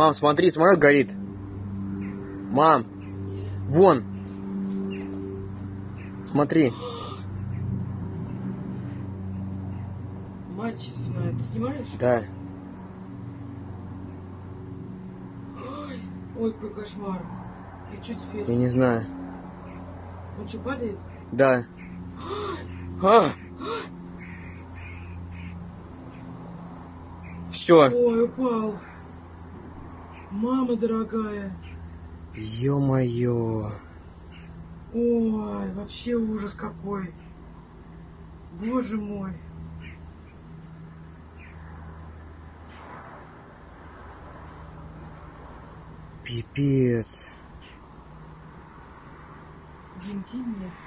Мам, смотри, самолет горит. Мам, вон. Смотри. Мать честная, ты снимаешь? Да. Ой, какой кошмар. И что теперь? Я не знаю. Он что, падает? Да. Все. Ой, упал. Мама дорогая. Ё-моё. Ой, вообще ужас какой. Боже мой. Пипец. Дим, кинь мне.